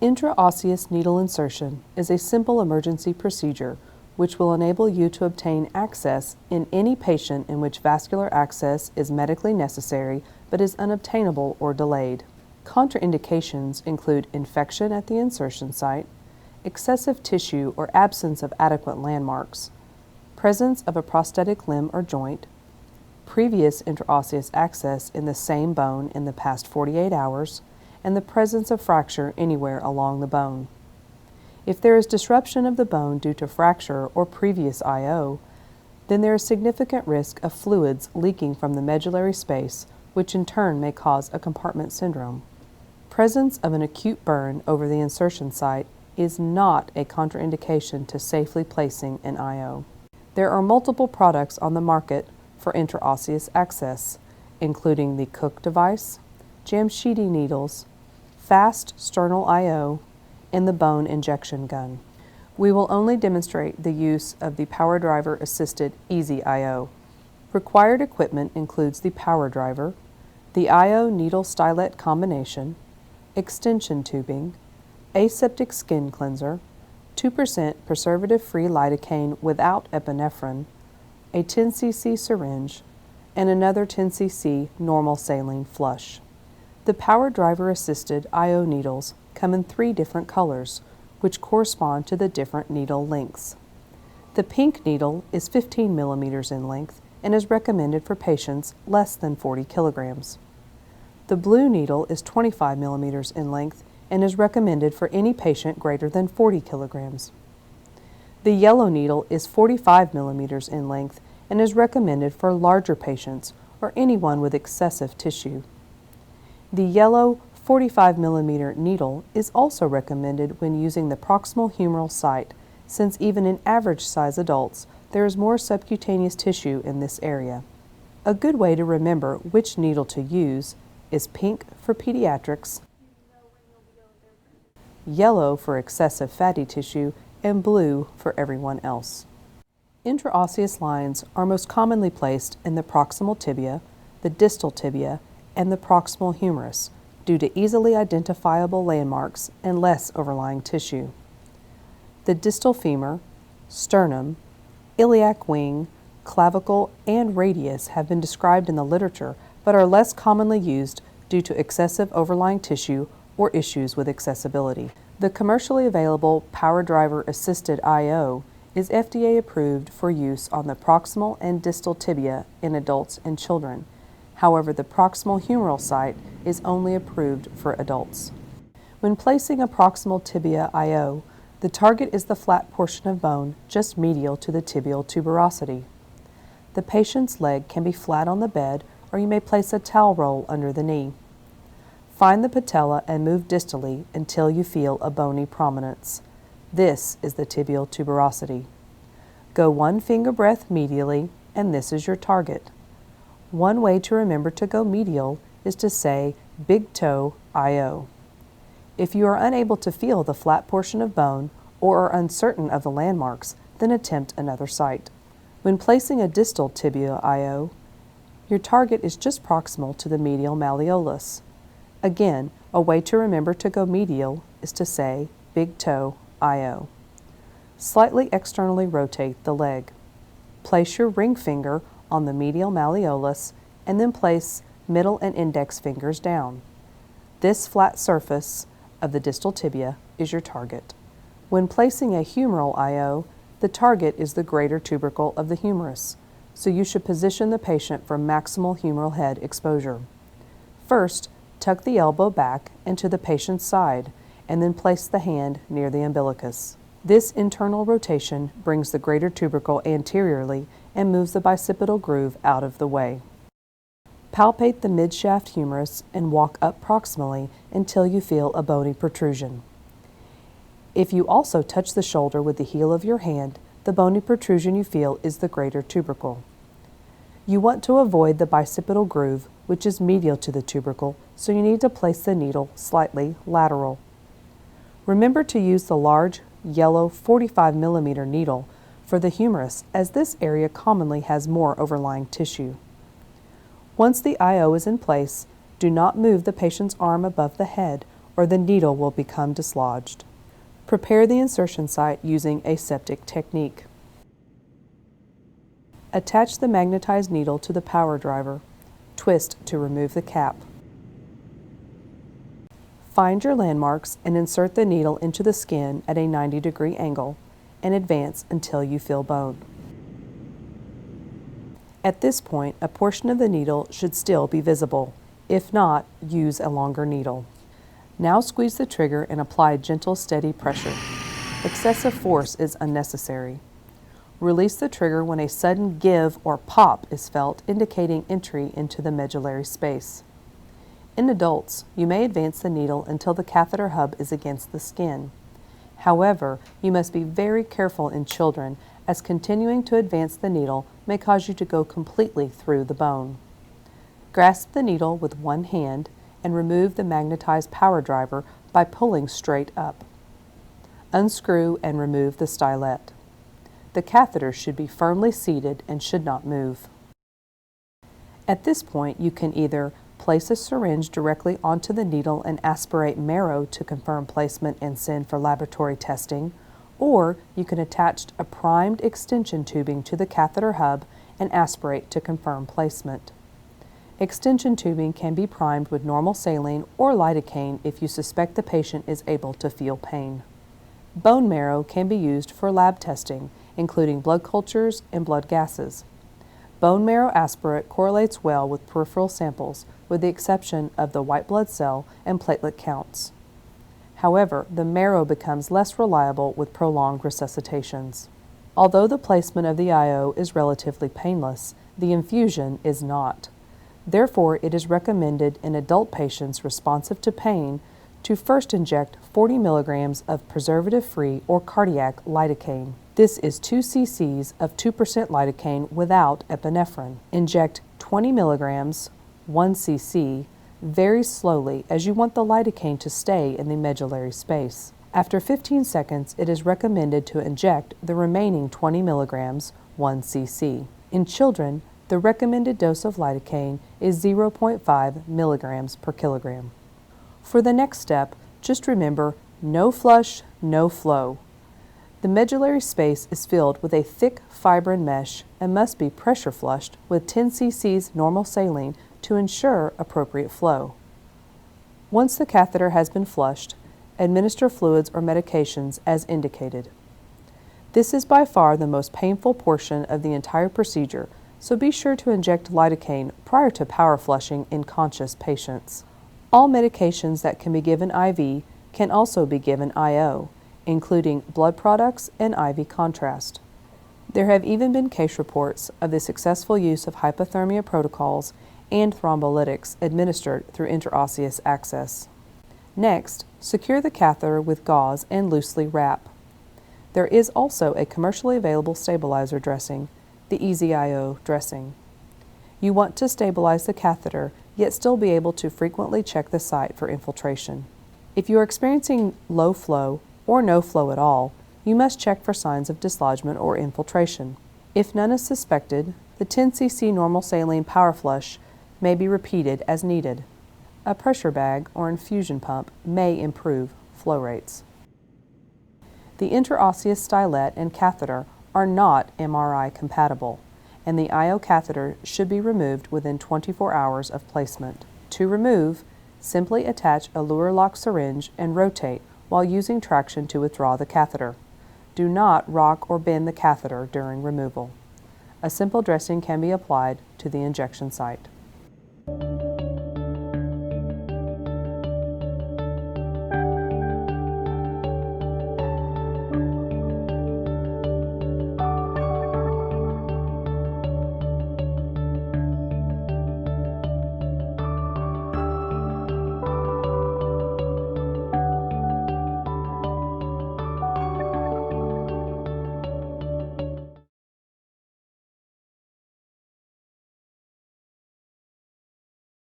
Intraosseous needle insertion is a simple emergency procedure which will enable you to obtain access in any patient in which vascular access is medically necessary but is unobtainable or delayed. Contraindications include infection at the insertion site, excessive tissue or absence of adequate landmarks, presence of a prosthetic limb or joint, previous intraosseous access in the same bone in the past 48 hours, and the presence of fracture anywhere along the bone. If there is disruption of the bone due to fracture or previous IO, then there is significant risk of fluids leaking from the medullary space, which in turn may cause a compartment syndrome. Presence of an acute burn over the insertion site is not a contraindication to safely placing an IO. There are multiple products on the market for intraosseous access, including the Cook device, Jamshidi needles, fast sternal IO, and the bone injection gun. We will only demonstrate the use of the power driver assisted Easy IO. Required equipment includes the power driver, the IO needle stylet combination, extension tubing, aseptic skin cleanser, 2% preservative-free lidocaine without epinephrine, a 10 cc syringe, and another 10 cc normal saline flush. The power driver assisted IO needles come in 3 different colors, which correspond to the different needle lengths. The pink needle is 15 millimeters in length and is recommended for patients less than 40 kilograms. The blue needle is 25 millimeters in length and is recommended for any patient greater than 40 kilograms. The yellow needle is 45 millimeters in length and is recommended for larger patients or anyone with excessive tissue. The yellow 45 millimeter needle is also recommended when using the proximal humeral site, since even in average size adults, there is more subcutaneous tissue in this area. A good way to remember which needle to use is pink for pediatrics, yellow for excessive fatty tissue, and blue for everyone else. Intraosseous lines are most commonly placed in the proximal tibia, the distal tibia, and the proximal humerus due to easily identifiable landmarks and less overlying tissue. The distal femur, sternum, iliac wing, clavicle, and radius have been described in the literature but are less commonly used due to excessive overlying tissue or issues with accessibility. The commercially available power driver assisted IO is FDA approved for use on the proximal and distal tibia in adults and children. However, the proximal humeral site is only approved for adults. When placing a proximal tibia IO, the target is the flat portion of bone just medial to the tibial tuberosity. The patient's leg can be flat on the bed, or you may place a towel roll under the knee. Find the patella and move distally until you feel a bony prominence. This is the tibial tuberosity. Go 1 finger breath medially, and this is your target. One way to remember to go medial is to say big toe IO. If you are unable to feel the flat portion of bone or are uncertain of the landmarks, then attempt another site. When placing a distal tibia IO, your target is just proximal to the medial malleolus. Again, a way to remember to go medial is to say big toe IO. Slightly externally rotate the leg. Place your ring finger on the medial malleolus and then place middle and index fingers down. This flat surface of the distal tibia is your target. When placing a humeral IO, the target is the greater tubercle of the humerus, so you should position the patient for maximal humeral head exposure. First, tuck the elbow back and to the patient's side, and then place the hand near the umbilicus. This internal rotation brings the greater tubercle anteriorly and moves the bicipital groove out of the way. Palpate the midshaft humerus and walk up proximally until you feel a bony protrusion. If you also touch the shoulder with the heel of your hand, the bony protrusion you feel is the greater tubercle. You want to avoid the bicipital groove, which is medial to the tubercle, so you need to place the needle slightly lateral. Remember to use the large, yellow 45 millimeter needle for the humerus, as this area commonly has more overlying tissue. Once the IO is in place, do not move the patient's arm above the head or the needle will become dislodged. Prepare the insertion site using aseptic technique. Attach the magnetized needle to the power driver. Twist to remove the cap. Find your landmarks and insert the needle into the skin at a 90-degree angle and advance until you feel bone. At this point, a portion of the needle should still be visible. If not, use a longer needle. Now squeeze the trigger and apply gentle, steady pressure. Excessive force is unnecessary. Release the trigger when a sudden give or pop is felt, indicating entry into the medullary space. In adults, you may advance the needle until the catheter hub is against the skin. However, you must be very careful in children, as continuing to advance the needle may cause you to go completely through the bone. Grasp the needle with one hand and remove the magnetized power driver by pulling straight up. Unscrew and remove the stylet. The catheter should be firmly seated and should not move. At this point, you can either place a syringe directly onto the needle and aspirate marrow to confirm placement and send for laboratory testing, or you can attach a primed extension tubing to the catheter hub and aspirate to confirm placement. Extension tubing can be primed with normal saline or lidocaine if you suspect the patient is able to feel pain. Bone marrow can be used for lab testing, including blood cultures and blood gases. Bone marrow aspirate correlates well with peripheral samples, with the exception of the white blood cell and platelet counts. However, the marrow becomes less reliable with prolonged resuscitations. Although the placement of the IO is relatively painless, the infusion is not. Therefore, it is recommended in adult patients responsive to pain to first inject 40 milligrams of preservative-free or cardiac lidocaine. This is 2 cc's of 2% lidocaine without epinephrine. Inject 20 milligrams, 1 cc, very slowly, as you want the lidocaine to stay in the medullary space. After 15 seconds, it is recommended to inject the remaining 20 milligrams, 1 cc. In children, the recommended dose of lidocaine is 0.5 milligrams per kilogram. For the next step, just remember, no flush, no flow. The medullary space is filled with a thick fibrin mesh and must be pressure flushed with 10 cc's normal saline to ensure appropriate flow. Once the catheter has been flushed, administer fluids or medications as indicated. This is by far the most painful portion of the entire procedure, so be sure to inject lidocaine prior to power flushing in conscious patients. All medications that can be given IV can also be given IO, including blood products and IV contrast. There have even been case reports of the successful use of hypothermia protocols and thrombolytics administered through intraosseous access. Next, secure the catheter with gauze and loosely wrap. There is also a commercially available stabilizer dressing, the EasyIO dressing. You want to stabilize the catheter, yet still be able to frequently check the site for infiltration. If you are experiencing low flow or no flow at all, you must check for signs of dislodgement or infiltration. If none is suspected, the 10 cc normal saline power flush may be repeated as needed. A pressure bag or infusion pump may improve flow rates. The intraosseous stylet and catheter are not MRI compatible, and the IO catheter should be removed within 24 hours of placement. To remove, simply attach a luer lock syringe and rotate while using traction to withdraw the catheter. Do not rock or bend the catheter during removal. A simple dressing can be applied to the injection site.